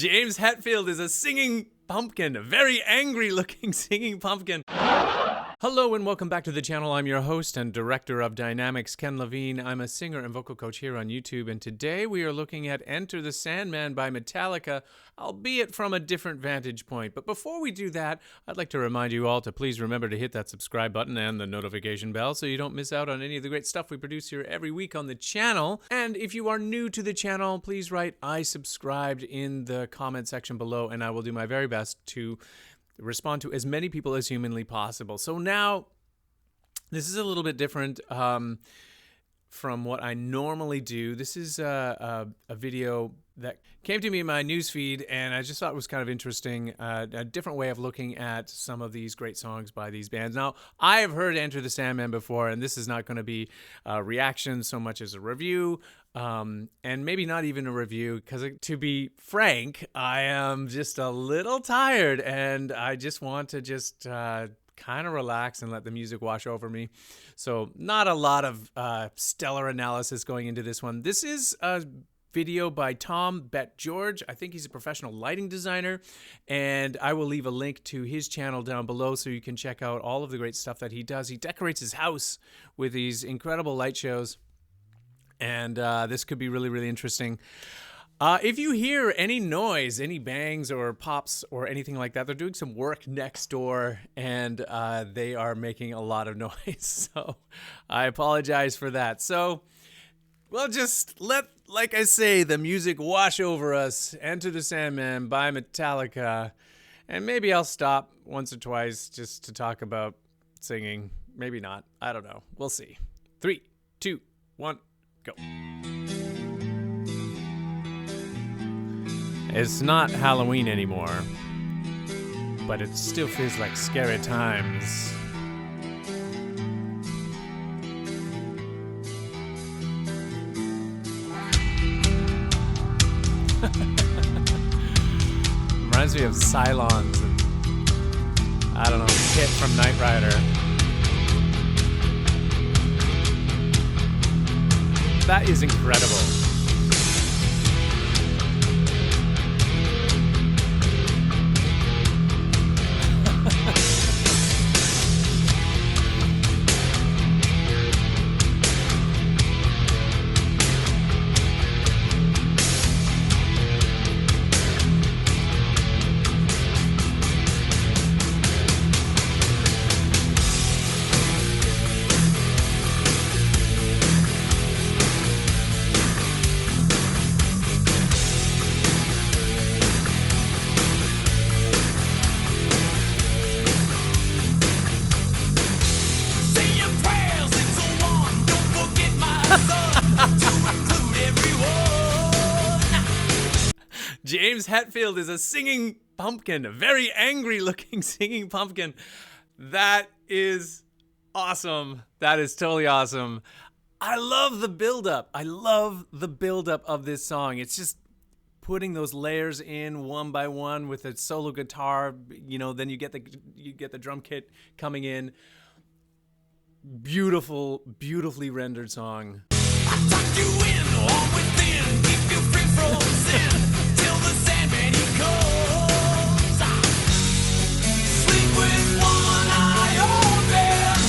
James Hetfield is a singing pumpkin, a very angry looking singing pumpkin. Hello and welcome back to the channel. I'm your host and director of Dynamics, Ken Levine. I'm a singer and vocal coach here on YouTube, and today we are looking at Enter the Sandman by Metallica, albeit from a different vantage point. But before we do that, I'd like to remind you all to please remember to hit that subscribe button and the notification bell so you don't miss out on any of the great stuff we produce here every week on the channel. And if you are new to the channel, please write "I subscribed" in the comment section below, and I will do my very best to respond to as many people as humanly possible. So now, this is a little bit different from what I normally do. This is a video that came to me in my newsfeed, and I just thought it was kind of interesting, a different way of looking at some of these great songs by these bands. Now, I have heard Enter the Sandman before, and this is not going to be a reaction so much as a review, and maybe not even a review, because to be frank, I am just a little tired, and I just want to just kind of relax and let the music wash over me. So not a lot of stellar analysis going into this one. This is a video by Tom BetGeorge. I think he's a professional lighting designer, and I will leave a link to his channel down below so you can check out all of the great stuff that he does. He decorates his house with these incredible light shows, and this could be really, really interesting. If you hear any noise, any bangs or pops or anything like that, they're doing some work next door, and they are making a lot of noise. So I apologize for that. So we'll just let, like I say, the music wash over us. Enter the Sandman by Metallica. And maybe I'll stop once or twice just to talk about singing. Maybe not. I don't know. We'll see. 3, 2, 1, go. It's not Halloween anymore, but it still feels like scary times. Reminds me of Cylons and, I don't know, Kit from Knight Rider. That is incredible. James Hetfield is a singing pumpkin, a very angry looking singing pumpkin. That is awesome. That is totally awesome. I love the buildup. I love the buildup of this song. It's just putting those layers in one by one with a solo guitar. You know, then you get the drum kit coming in. Beautiful, beautifully rendered song. I tuck you in, all within, keep you free from sin. The Sandman he comes. Sleep with one eye open,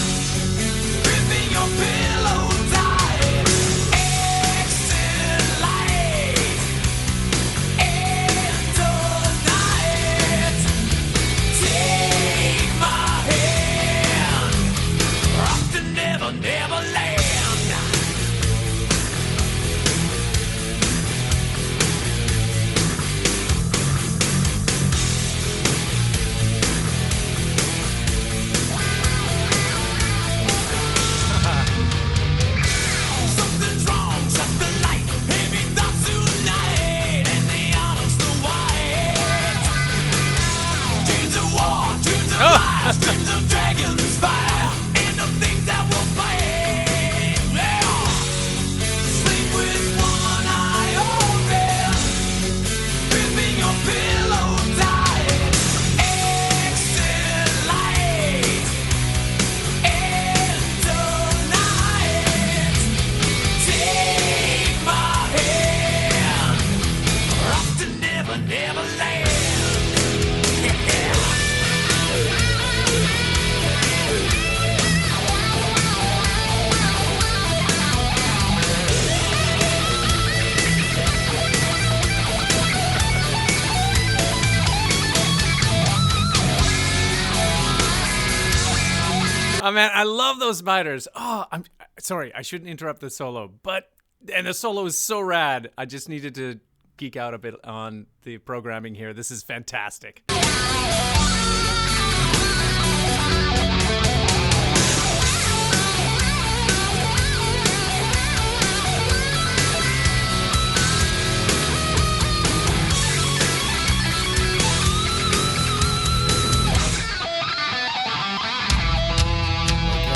gripping your pillow tight. Exit light, enter night. Take my hand, off to never, never land. Oh man, I love those spiders. Oh, I'm sorry, I shouldn't interrupt the solo, and the solo is so rad. I just needed to geek out a bit on the programming here. This is fantastic.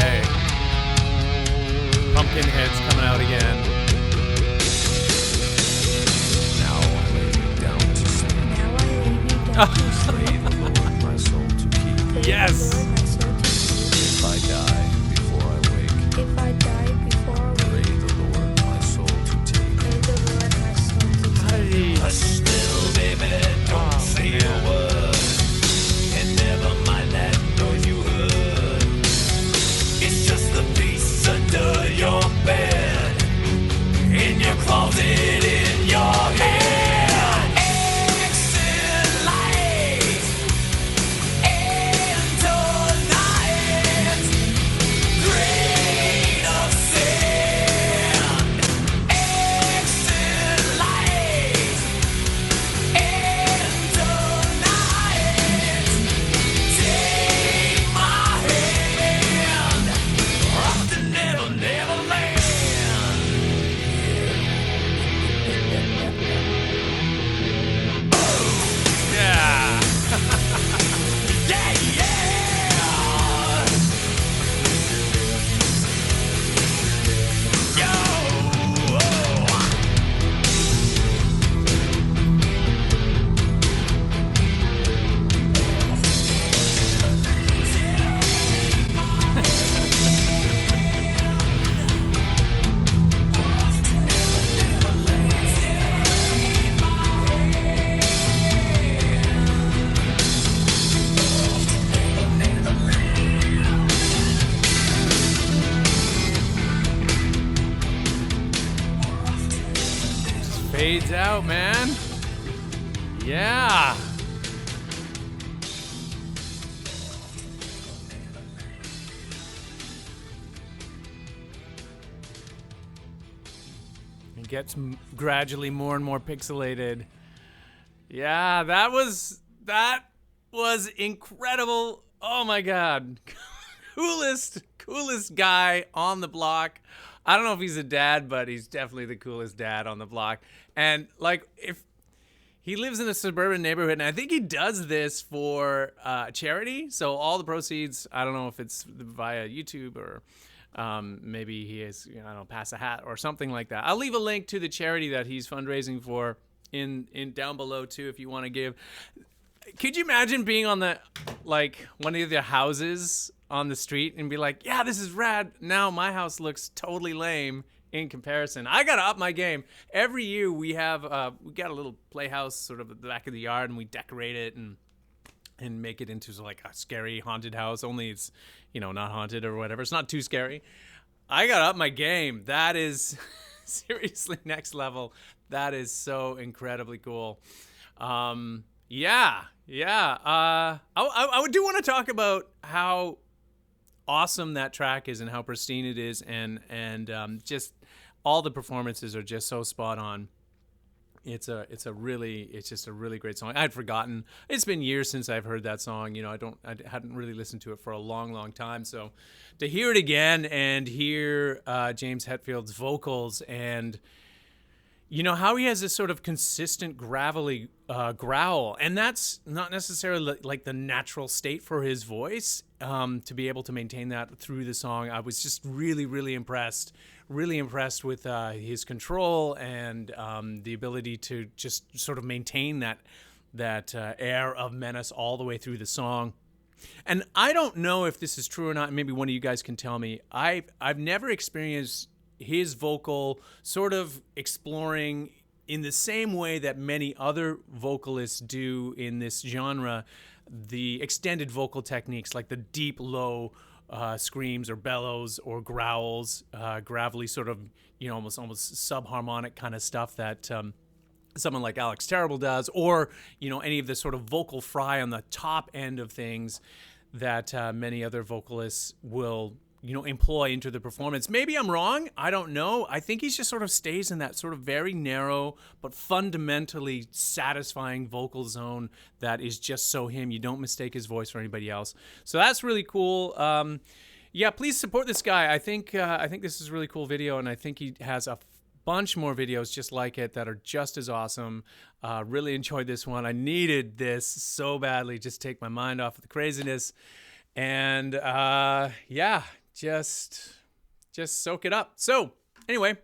Okay. Pumpkin heads coming out again. Now I lay me down to sleep. Pray the Lord my soul to keep. Yes. If I die before I wake, pray the Lord my soul to take. Hush still, baby, don't say a word. And never mind that noise you heard. It's just the beast under your bed, in your closet, in your head. Exit light, and tonight, grain of sand. Exit light, and tonight, take my hand, off to Never, Never Land. Yeah. Yeah, yeah. Yo. Fades out, man. Yeah. It gets gradually more and more pixelated. Yeah, that was incredible. Oh my god. coolest guy on the block. I don't know if he's a dad, but he's definitely the coolest dad on the block. And like, if he lives in a suburban neighborhood, and I think he does this for charity. So all the proceeds, I don't know if it's via YouTube or maybe he is, I don't know, pass a hat or something like that. I'll leave a link to the charity that he's fundraising for in down below too, if you want to give. Could you imagine being on the, like, one of the houses on the street and be like, yeah, this is rad. Now my house looks totally lame in comparison. I gotta up my game. Every year we have we got a little playhouse sort of at the back of the yard, and we decorate it and make it into like a scary haunted house. Only it's, not haunted or whatever. It's not too scary. I gotta up my game. That is seriously next level. That is so incredibly cool. Yeah. I do want to talk about how awesome that track is and how pristine it is, and just all the performances are just so spot on. It's just a really great song. I'd forgotten. It's been years since I've heard that song. I hadn't really listened to it for a long time. So to hear it again and hear James Hetfield's vocals and how he has this sort of consistent gravelly growl, and that's not necessarily like the natural state for his voice. To be able to maintain that through the song, I was just really impressed with his control and the ability to just sort of maintain that air of menace all the way through the song. And I don't know if this is true or not. Maybe one of you guys can tell me. I've never experienced his vocal sort of exploring in the same way that many other vocalists do in this genre, the extended vocal techniques like the deep low screams or bellows or growls, gravelly sort of, almost subharmonic kind of stuff that someone like Alex Terrible does, or, any of the sort of vocal fry on the top end of things. that many other vocalists will, employ into the performance. Maybe I'm wrong. I don't know. I think he just sort of stays in that sort of very narrow but fundamentally satisfying vocal zone that is just so him. You don't mistake his voice for anybody else. So that's really cool. Yeah, please support this guy. I think this is a really cool video, and I think he has a bunch more videos just like it that are just as awesome. Really enjoyed this one. I needed this so badly. Just take my mind off of the craziness. And yeah, just soak it up. So anyway,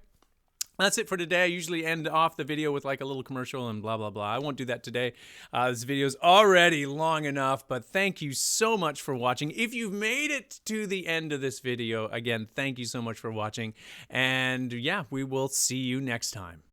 that's it for today. I usually end off the video with like a little commercial and blah, blah, blah. I won't do that today. This video is already long enough, but thank you so much for watching. If you've made it to the end of this video, again, thank you so much for watching. And yeah, we will see you next time.